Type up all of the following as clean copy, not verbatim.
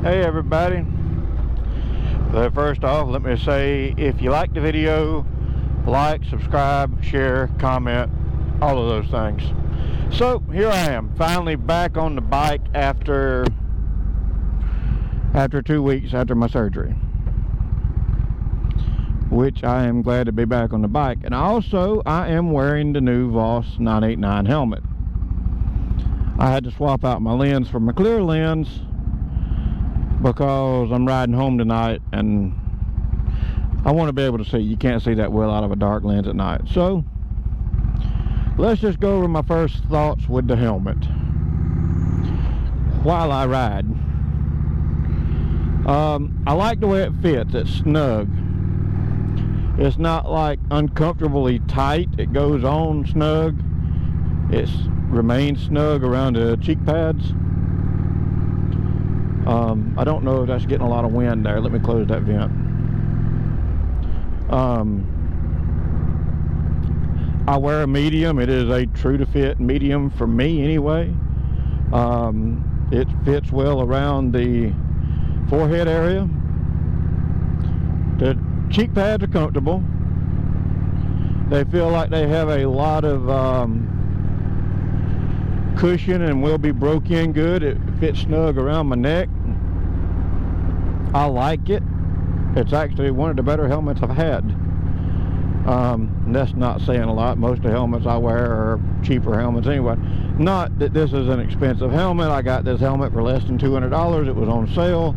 Hey everybody. First off, let me say, if you like the video, like, subscribe, share, comment, all of those things. So here I am, finally back on the bike after 2 weeks after my surgery, which I am glad to be back on the bike. And also I am wearing the new VOSS 989 helmet. I had to swap out my lens for my clear lens because I'm riding home tonight and I want to be able to see. You can't see that well out of a dark lens at night. So let's just go over my first thoughts with the helmet while I ride. I like the way it fits. It's snug. It's not like uncomfortably tight. It goes on snug. It remains snug around the cheek pads. I don't know if that's getting a lot of wind there. Let me close that vent. I wear a medium. It is a true to fit medium for me anyway. It fits well around the forehead area. The cheek pads are comfortable. They feel like they have a lot of cushion and will be broke in good. It fits snug around my neck. I like it. It's actually one of the better helmets I've had. That's not saying a lot. Most of the helmets I wear are cheaper helmets anyway. Not that this is an expensive helmet. I got this helmet for less than $200. It was on sale,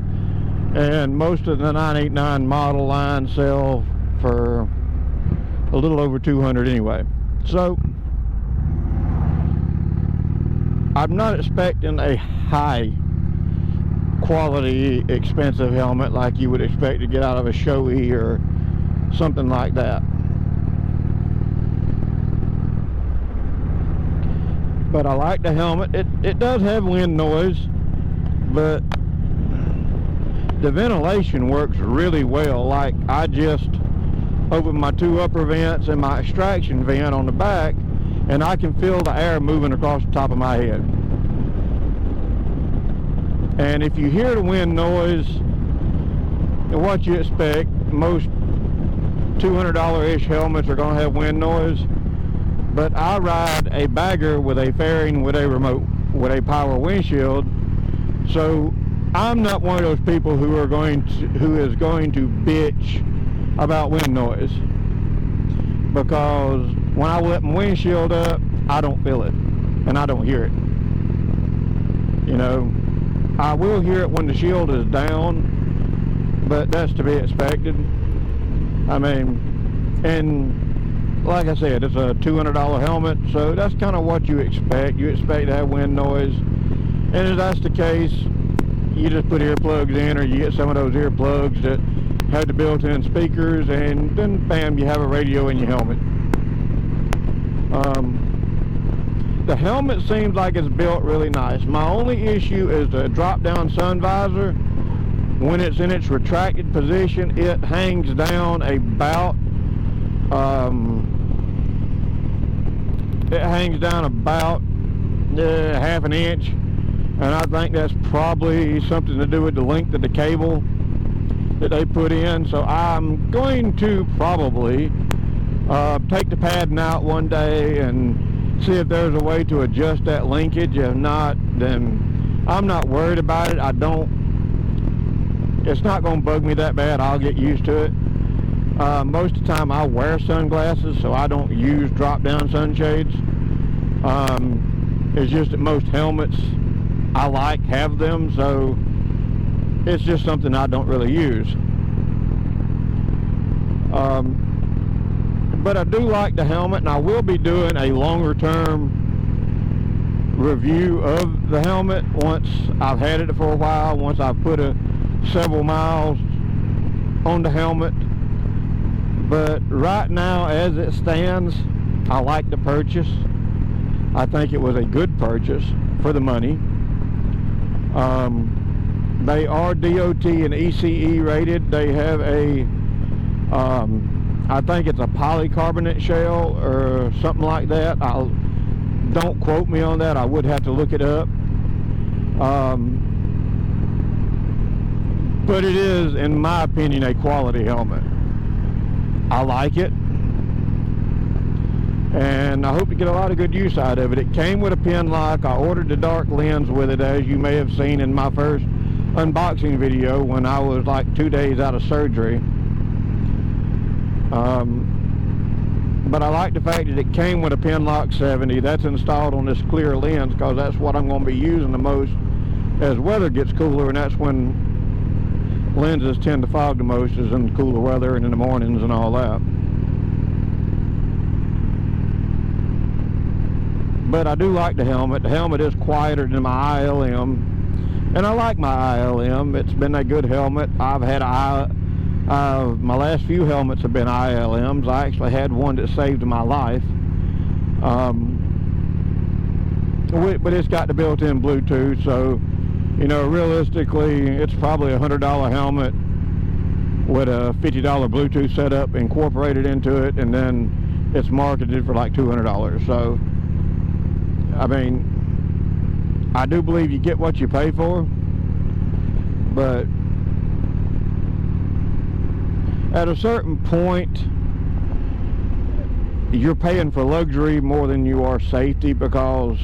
and most of the 989 model line sell for a little over $200 anyway. So I'm not expecting a high quality expensive helmet like you would expect to get out of a Shoei or something like that. But I like the helmet. It does have wind noise, but the ventilation works really well. Like, I just open my two upper vents and my extraction vent on the back, and I can feel the air moving across the top of my head. And if you hear the wind noise, what you expect, most $200-ish helmets are going to have wind noise. But I ride a bagger with a fairing with a remote, with a power windshield. So I'm not one of those people who is going to bitch about wind noise, because when I let my windshield up, I don't feel it and I don't hear it. You know, I will hear it when the shield is down, but that's to be expected. I mean, and like I said, it's a $200 helmet, so that's kind of what you expect. You expect to have wind noise, and if that's the case, you just put earplugs in, or you get some of those earplugs that have the built-in speakers, and then bam, you have a radio in your helmet. The helmet seems like it's built really nice. My only issue is the drop-down sun visor. When it's in its retracted position, it hangs down about half an inch, and I think that's probably something to do with the length of the cable that they put in. So I'm going to probably take the padding out one day and see if there's a way to adjust that linkage. If not, then I'm not worried about it. It's not going to bug me that bad. I'll get used to it. Most of the time I wear sunglasses, so I don't use drop-down sunshades. It's just that most helmets I like have them, so it's just something I don't really use. But I do like the helmet, and I will be doing a longer term review of the helmet once I've had it for a while, once I've put several miles on the helmet. But right now, as it stands, I like the purchase. I think it was a good purchase for the money. They are DOT and ECE rated. They have a I think it's a polycarbonate shell or something like that. Don't quote me on that. I would have to look it up. But it is, in my opinion, a quality helmet. I like it, and I hope to get a lot of good use out of it. It came with a pin lock. I ordered the dark lens with it, as you may have seen in my first unboxing video when I was like 2 days out of surgery. But I like the fact that it came with a pin lock 70. That's installed on this clear lens because that's what I'm going to be using the most as weather gets cooler, and that's when lenses tend to fog the most, is in cooler weather and in the mornings and all that. But I do like the helmet. The helmet is quieter than my ILM, and I like my ILM. It's been a good helmet. I've had my last few helmets have been ILMs. I actually had one that saved my life. But it's got the built-in Bluetooth, so you know, realistically, it's probably a $100 helmet with a $50 Bluetooth setup incorporated into it, and then it's marketed for like $200. So, I mean, I do believe you get what you pay for, but at a certain point, you're paying for luxury more than you are safety, because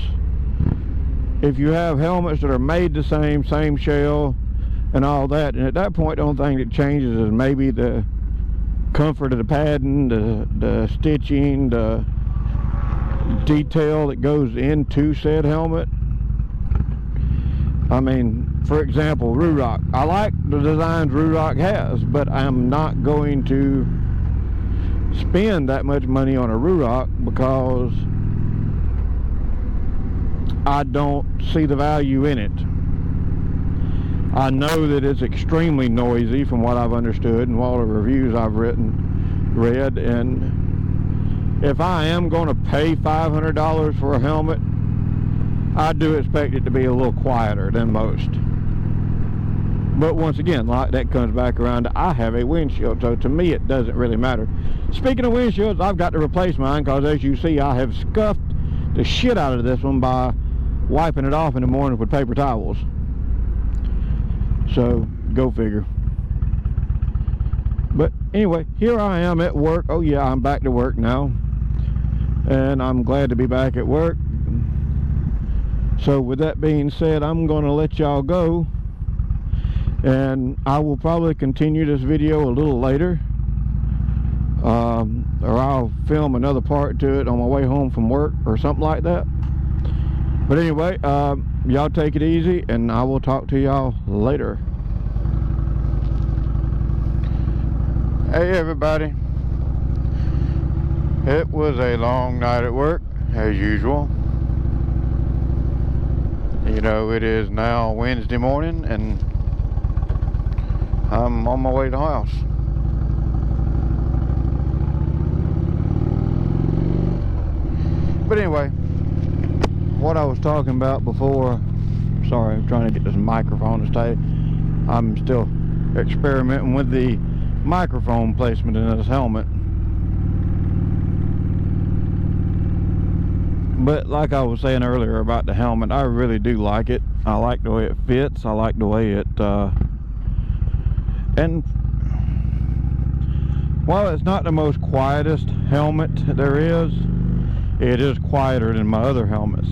if you have helmets that are made the same shell and all that, and at that point the only thing that changes is maybe the comfort of the padding, the stitching, the detail that goes into said helmet. I mean, for example, Ruroc. I like the designs Ruroc has, but I'm not going to spend that much money on a Ruroc because I don't see the value in it. I know that it's extremely noisy from what I've understood and all the reviews I've read, and if I am going to pay $500 for a helmet, I do expect it to be a little quieter than most. But once again, like, that comes back around to I have a windshield, so to me it doesn't really matter. Speaking of windshields, I've got to replace mine because, as you see, I have scuffed the shit out of this one by wiping it off in the morning with paper towels. So go figure. But anyway, here I am at work. Oh yeah, I'm back to work now, and I'm glad to be back at work. So with that being said, I'm gonna let y'all go, and I will probably continue this video a little later, or I'll film another part to it on my way home from work or something like that. But anyway, y'all take it easy, and I will talk to y'all later. Hey everybody. It was a long night at work, as usual. You know, it is now Wednesday morning, and I'm on my way to the house. But anyway, what I was talking about before, sorry, I'm trying to get this microphone to stay. I'm still experimenting with the microphone placement in this helmet. But like I was saying earlier about the helmet, I really do like it. I like the way it fits. I like the way it, and while it's not the most quietest helmet there is, it is quieter than my other helmets.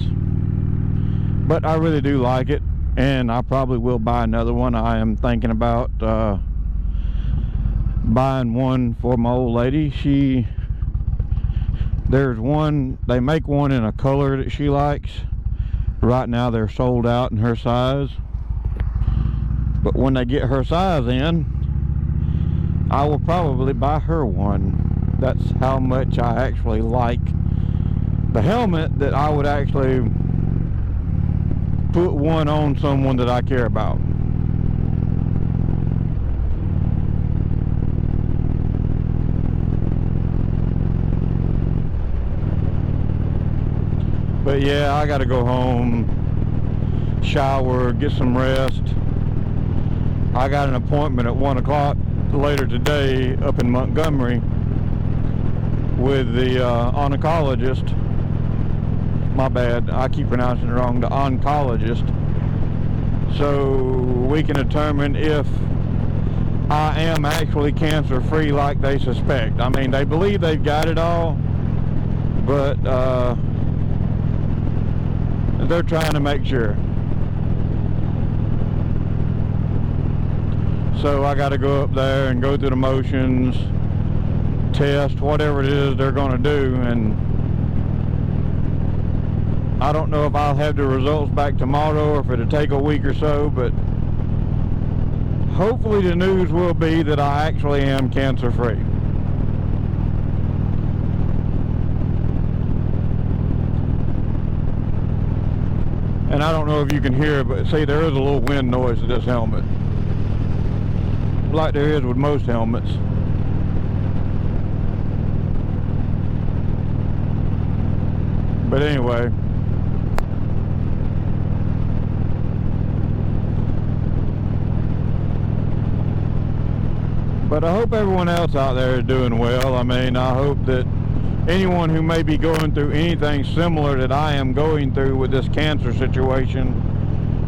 But I really do like it, and I probably will buy another one. I am thinking about buying one for my old lady. There's one, they make one in a color that she likes. Right now they're sold out in her size, but when they get her size in, I will probably buy her one. That's how much I actually like the helmet, that I would actually put one on someone that I care about. But yeah, I gotta go home, shower, get some rest. I got an appointment at 1 o'clock later today up in Montgomery with the oncologist. My bad, I keep pronouncing it wrong, the oncologist. So we can determine if I am actually cancer-free like they suspect. I mean, they believe they've got it all, but they're trying to make sure. So I got to go up there and go through the motions, test whatever it is they're going to do, and I don't know if I'll have the results back tomorrow or if it'll take a week or so, but hopefully the news will be that I actually am cancer-free. And I don't know if you can hear it, but see, there is a little wind noise to this helmet, like there is with most helmets. But anyway, but I hope everyone else out there is doing well. I mean, I hope that anyone who may be going through anything similar that I am going through with this cancer situation,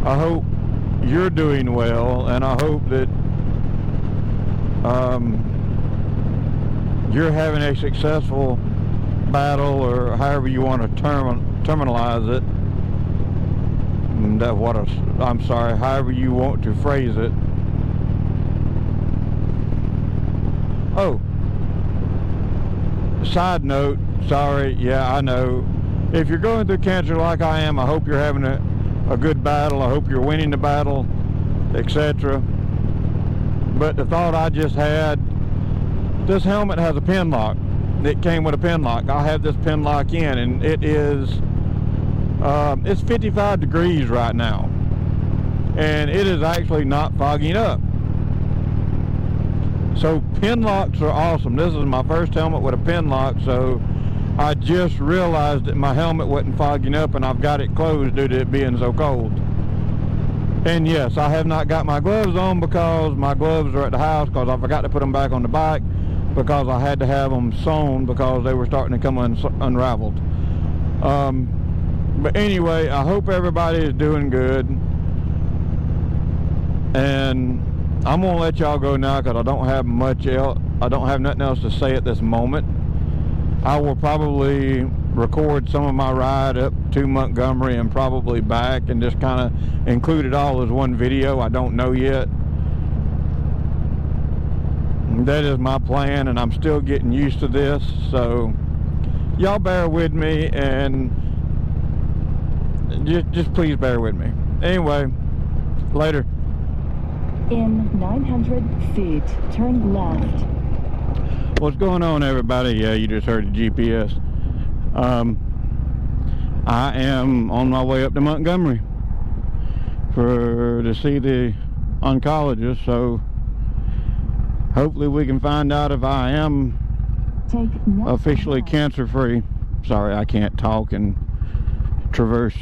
I hope you're doing well, and I hope that you're having a successful battle, or however you want to terminalize it. And that's what I'm sorry, however you want to phrase it. Oh, side note, sorry, yeah, I know. If you're going through cancer like I am, I hope you're having a good battle. I hope you're winning the battle, etc. But the thought I just had, this helmet has a pin lock. It came with a pin lock. I have this pin lock in, and it is, it's 55 degrees right now. And it is actually not fogging up. So pin locks are awesome. This is my first helmet with a pin lock, so I just realized that my helmet wasn't fogging up, and I've got it closed due to it being so cold. And yes, I have not got my gloves on because my gloves are at the house, because I forgot to put them back on the bike, because I had to have them sewn because they were starting to come unraveled. But anyway, I hope everybody is doing good, and I'm gonna let y'all go now because I don't have much else. I don't have nothing else to say at this moment. I will probably record some of my ride up to Montgomery and probably back, and just kind of include it all as one video. I don't know yet. That is my plan, and I'm still getting used to this, so y'all bear with me, and just please bear with me. Anyway, later. In 900 feet, turn left. What's going on, everybody? Yeah, you just heard the GPS. I am on my way up to Montgomery to see the oncologist, so hopefully we can find out if I am officially cancer-free. Sorry, I can't talk and traverse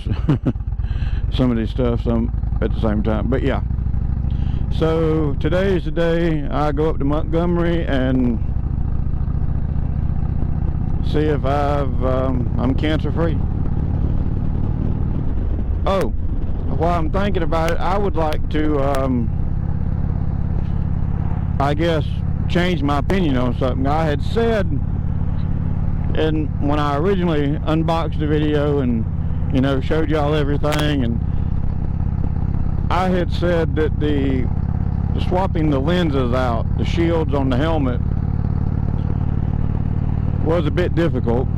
some of this stuff at the same time, but yeah. So today is the day I go up to Montgomery and see if I'm cancer-free. Oh, while I'm thinking about it, I would like to, I guess, change my opinion on something. I had said, and when I originally unboxed the video and, you know, showed y'all everything, and I had said that the swapping the lenses out, the shields on the helmet, was a bit difficult.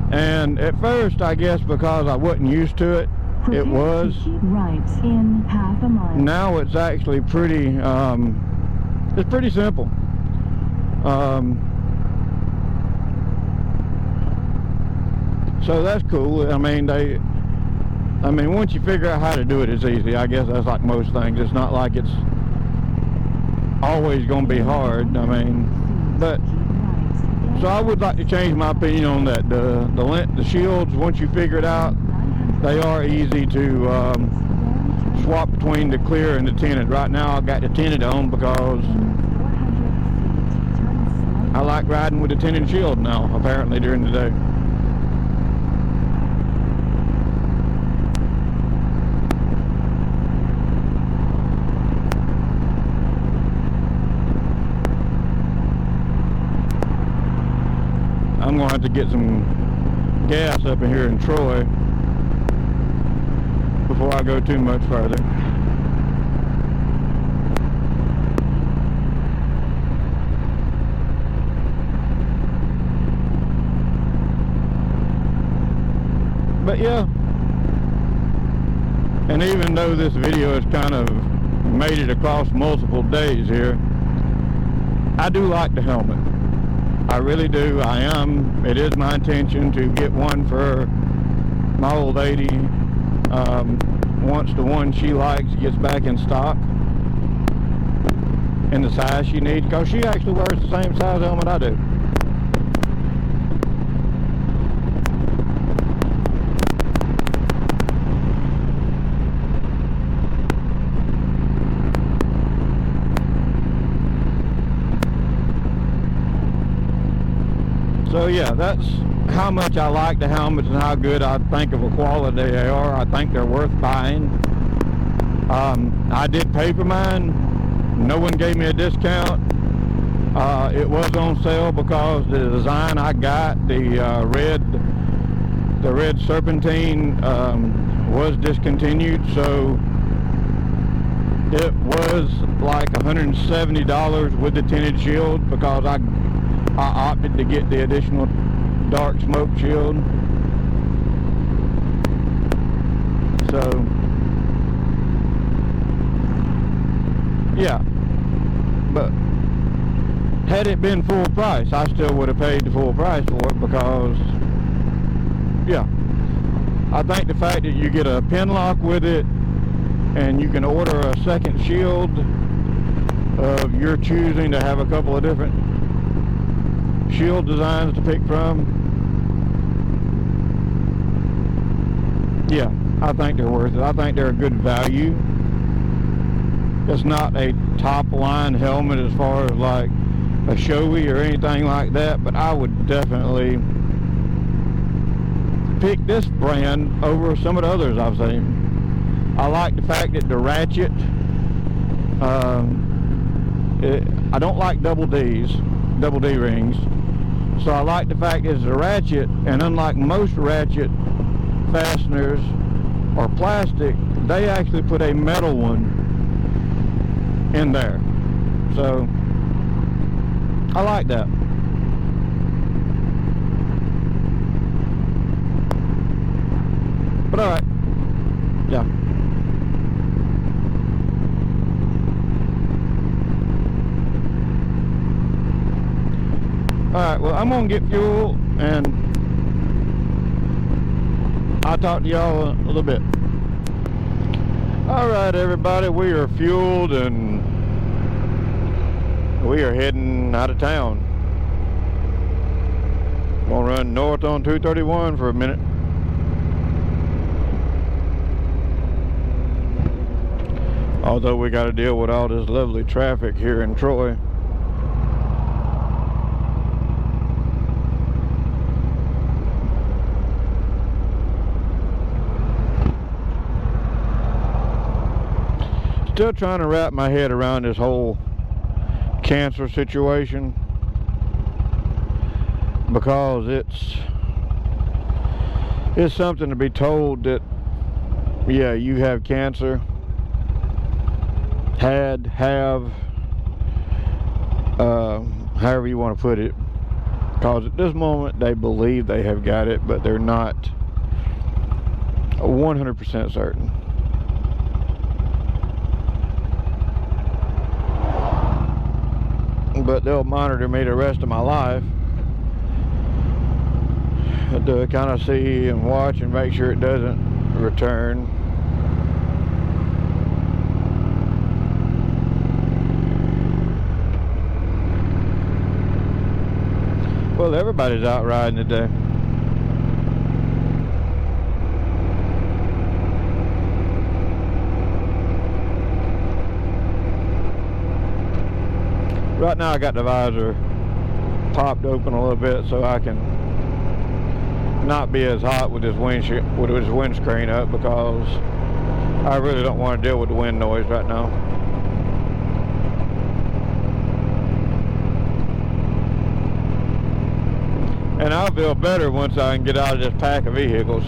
And at first, I guess because I wasn't used to it, it was. Right in half a mile. Now it's actually pretty, it's pretty simple. So that's cool. I mean, once you figure out how to do it, it's easy. I guess that's like most things. It's not like it's always going to be hard. I mean, but so I would like to change my opinion on that. The shields, once you figure it out, they are easy to swap between the clear and the tinted. Right now, I got the tinted on because I like riding with the tinted shield now, apparently, during the day. I'm gonna have to get some gas up in here in Troy before I go too much further. But yeah, and even though this video has kind of made it across multiple days here, I do like the helmet. I really do. It is my intention to get one for my old lady once the one she likes gets back in stock in the size she needs, because she actually wears the same size helmet I do. So yeah, that's how much I like the helmets and how good I think of a quality they are. I think they're worth buying. I did pay for mine. No one gave me a discount. It was on sale because the design I got, the red serpentine, was discontinued. So it was like $170 with the tinted shield, because I opted to get the additional dark smoke shield. So yeah, but had it been full price, I still would have paid the full price for it, because yeah, I think the fact that you get a pin lock with it and you can order a second shield of your choosing to have a couple of different shield designs to pick from, yeah, I think they're worth it. I think they're a good value. It's not a top line helmet as far as like a Shoei or anything like that, but I would definitely pick this brand over some of the others I've seen. I like the fact that the ratchet, I don't like double D rings. So I like the fact it's a ratchet, and unlike most ratchet fasteners or plastic, they actually put a metal one in there. So I like that. But alright, yeah. Alright, well, I'm gonna get fuel and I'll talk to y'all a little bit. Alright, everybody, we are fueled and we are heading out of town. Gonna run north on 231 for a minute. Although we got to deal with all this lovely traffic here in Troy. Still trying to wrap my head around this whole cancer situation, because it's something to be told that, yeah, you have cancer, have, however you want to put it, because at this moment they believe they have got it, but they're not 100% certain. But they'll monitor me the rest of my life to kind of see and watch and make sure it doesn't return. Well, everybody's out riding today. Right now I got the visor popped open a little bit so I can not be as hot with this windscreen up, because I really don't want to deal with the wind noise right now. And I'll feel better once I can get out of this pack of vehicles.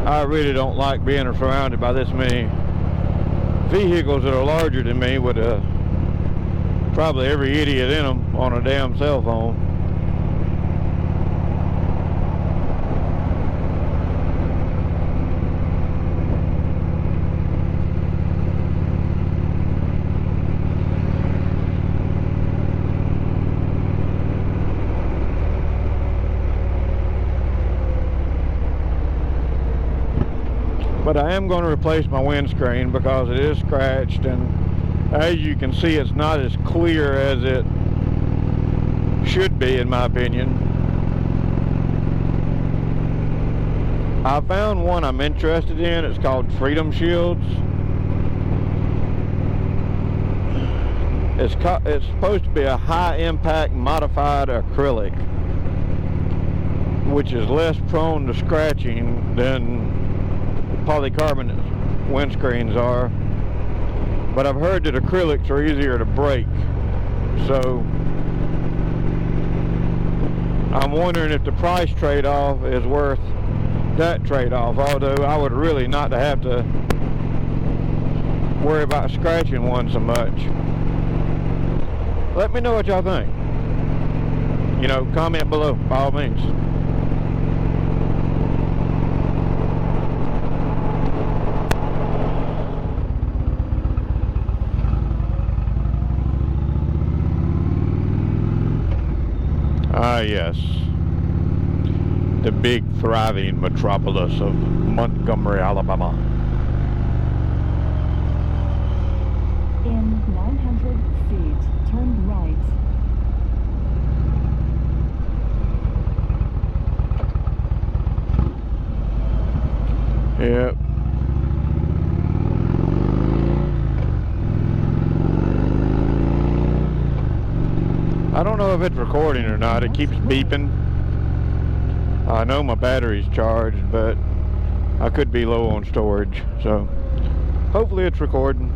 I really don't like being surrounded by this many vehicles that are larger than me with probably every idiot in them on a damn cell phone. But I am going to replace my windscreen because it is scratched, and as you can see, it's not as clear as it should be, in my opinion. I found one I'm interested in. It's called Freedom Shields. It's supposed to be a high impact modified acrylic, which is less prone to scratching than polycarbonate windscreens are, but I've heard that acrylics are easier to break, so I'm wondering if the price trade-off is worth that trade-off, although I would really not have to worry about scratching one so much. Let me know what y'all think. You know, comment below by all means. Ah, yes. The big, thriving metropolis of Montgomery, Alabama. In 900 feet, turn right. Yep. I don't know if it's recording or not. It keeps beeping. I know my battery's charged, but I could be low on storage, so hopefully it's recording.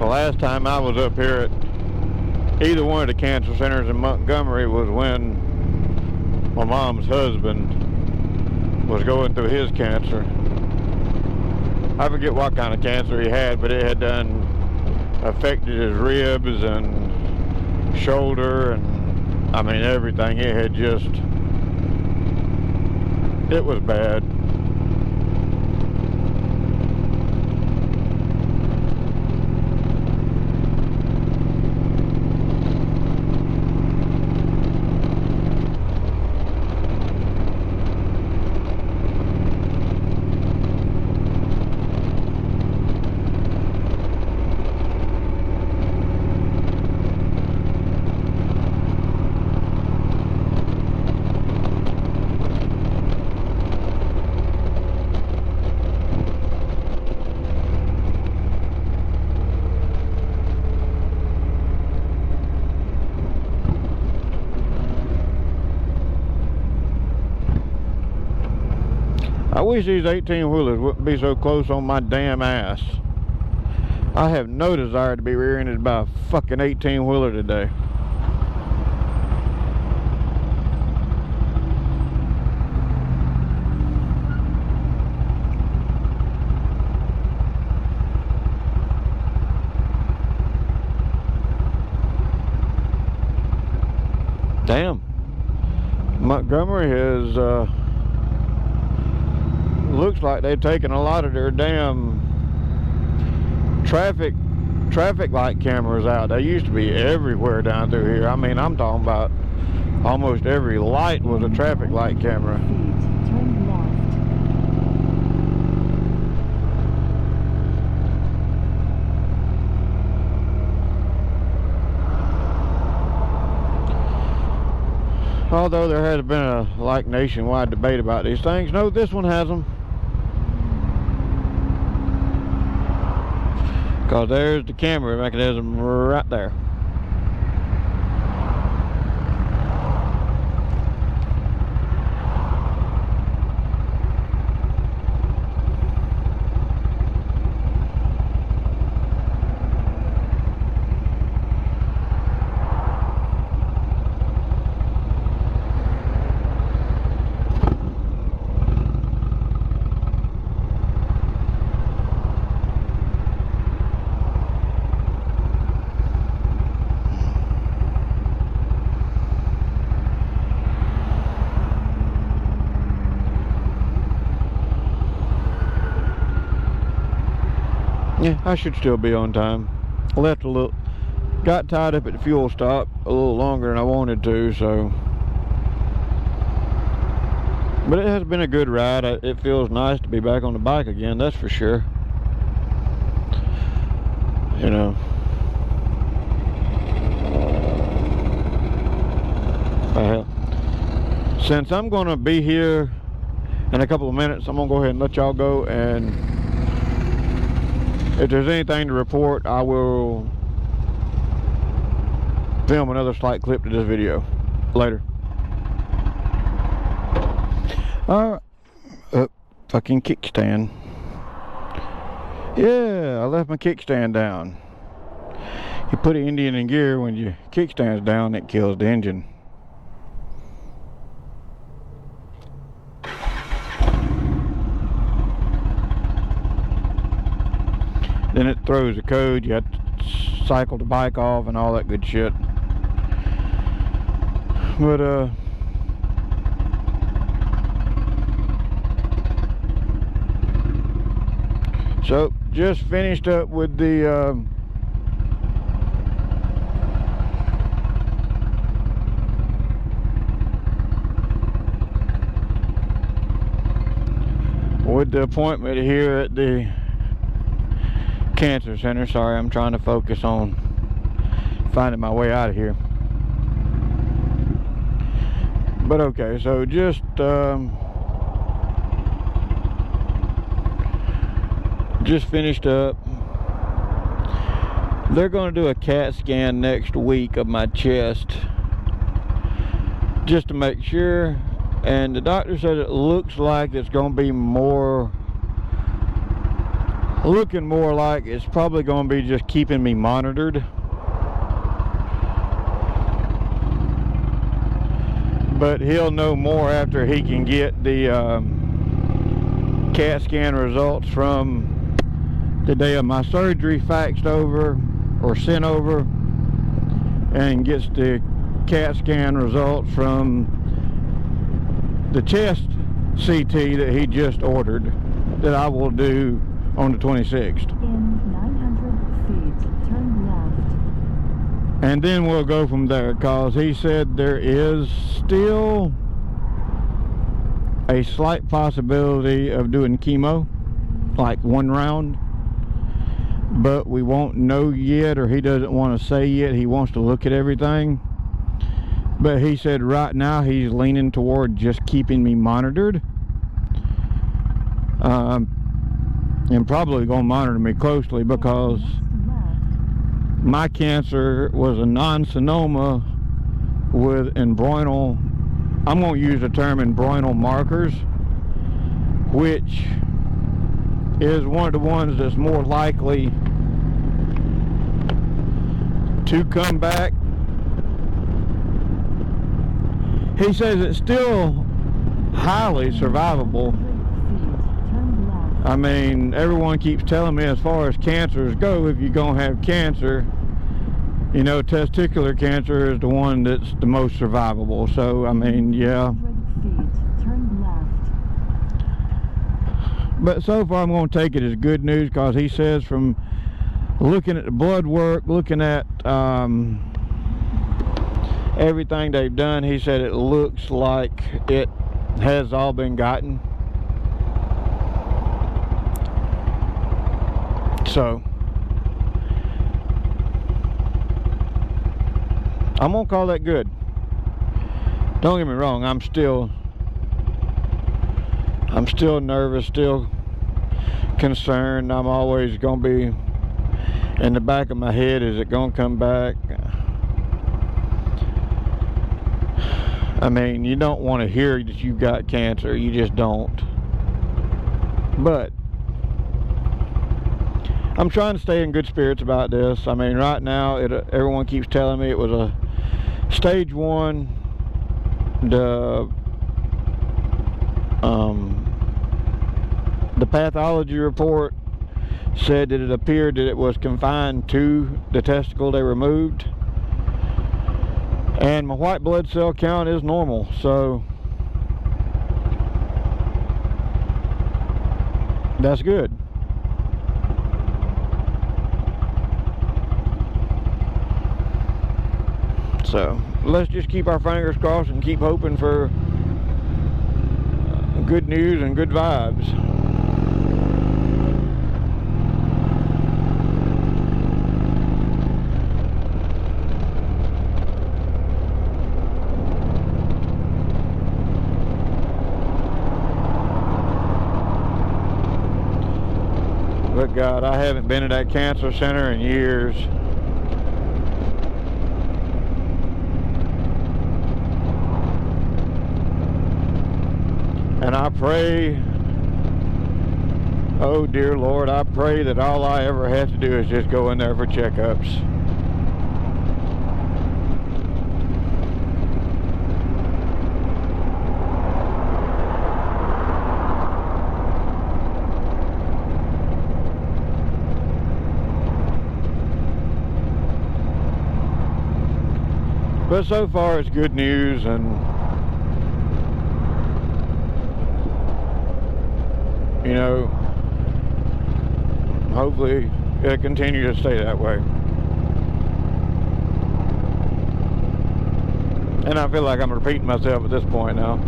Last time I was up here at either one of the cancer centers in Montgomery was when my mom's husband was going through his cancer. I forget what kind of cancer he had, but it had done affected his ribs and shoulder, and I mean everything. It had just, it was bad. I wish these 18-wheelers wouldn't be so close on my damn ass. I have no desire to be rear-ended by a fucking 18-wheeler today. Damn. Montgomery has looks like they've taken a lot of their damn traffic light cameras out. They used to be everywhere down through here. I mean, I'm talking about almost every light was a traffic light camera. Turn left. Although there has been a like nationwide debate about these things. No, this one has them. Because there's the camera mechanism right there. Yeah, I should still be on time. I left a little, got tied up at the fuel stop a little longer than I wanted to, so. But it has been a good ride. It feels nice to be back on the bike again, that's for sure. You know. Since I'm going to be here in a couple of minutes, I'm going to go ahead and let y'all go, and if there's anything to report, I will film another slight clip to this video. Later. Fucking kickstand. Yeah, I left my kickstand down. You put an Indian in gear, when your kickstand's down, it kills the engine. Then it throws a code, you have to cycle the bike off and all that good shit. But so just finished up with the appointment here at the cancer center. Sorry, I'm trying to focus on finding my way out of here. But okay, so just finished up. They're going to do a CAT scan next week of my chest just to make sure, and the doctor said it looks like it's going to be looking more like it's probably going to be just keeping me monitored. But he'll know more after he can get the CAT scan results from the day of my surgery faxed over or sent over, and gets the CAT scan results from the chest CT that he just ordered, that I will do on the 26th. In 900 feet, turn left. And then we'll go from there, because he said there is still a slight possibility of doing chemo, like 1 round, but we won't know yet, or he doesn't want to say yet. He wants to look at everything, but he said right now he's leaning toward just keeping me monitored, and probably gonna monitor me closely, because my cancer was a non-sonoma with embryonal, I'm going to use the term embryonal markers, which is one of the ones that's more likely to come back. He says it's still highly survivable. I mean, everyone keeps telling me, as far as cancers go, if you're going to have cancer, you know, testicular cancer is the one that's the most survivable. So, I mean, yeah. But so far I'm going to take it as good news, because he says from looking at the blood work, looking at everything they've done, he said it looks like it has all been gotten. So I'm gonna call that good. Don't get me wrong, I'm still nervous, still concerned. I'm always going to be in the back of my head, is it going to come back? I mean, you don't want to hear that you've got cancer, you just don't. But I'm trying to stay in good spirits about this. I mean, right now, everyone keeps telling me it was a stage 1. The pathology report said that it appeared that it was confined to the testicle they removed, and my white blood cell count is normal, so that's good. So let's just keep our fingers crossed and keep hoping for good news and good vibes. But God, I haven't been to that cancer center in years. And I pray, oh dear Lord, I pray that all I ever have to do is just go in there for checkups. But so far it's good news, and you know, hopefully it'll continue to stay that way. And I feel like I'm repeating myself at this point now.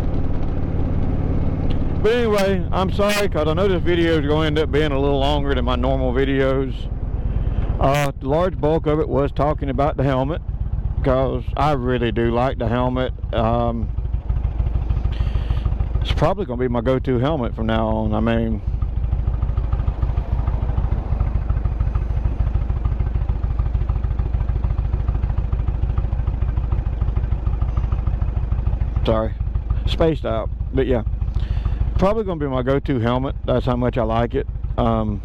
But anyway, I'm sorry, because I know this video is going to end up being a little longer than my normal videos. The large bulk of it was talking about the helmet, because I really do like the helmet. It's probably going to be my go-to helmet from now on. I mean, sorry, spaced out, but yeah, probably going to be my go-to helmet. That's how much I like it. I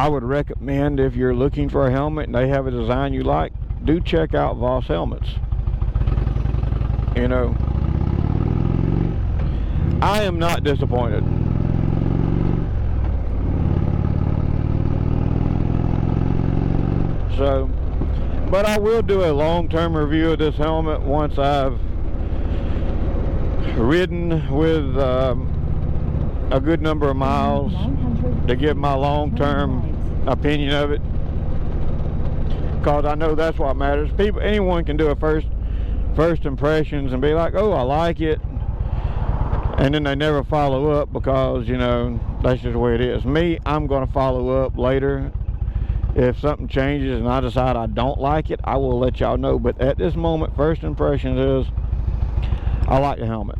would recommend, if you're looking for a helmet and they have a design you like, do check out VOSS helmets. You know, I am not disappointed. So, but I will do a long-term review of this helmet once I've ridden with a good number of miles to give my long-term opinion of it, because I know that's what matters. Anyone can do a first impressions and be like, oh, I like it, and then they never follow up, because, you know, that's just the way it is. Me, I'm going to follow up later. If something changes and I decide I don't like it, I will let y'all know. But at this moment, first impressions is I like the helmet.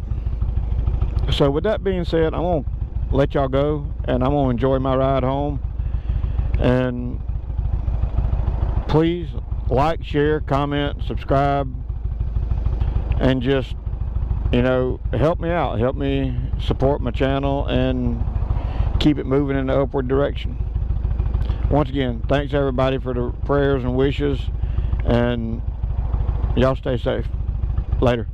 So with that being said, I'm going to let y'all go, and I'm going to enjoy my ride home. And please like, share, comment, subscribe, and just, you know, help me out, help me support my channel and keep it moving in the upward direction. Once again, thanks everybody for the prayers and wishes, and y'all stay safe. Later.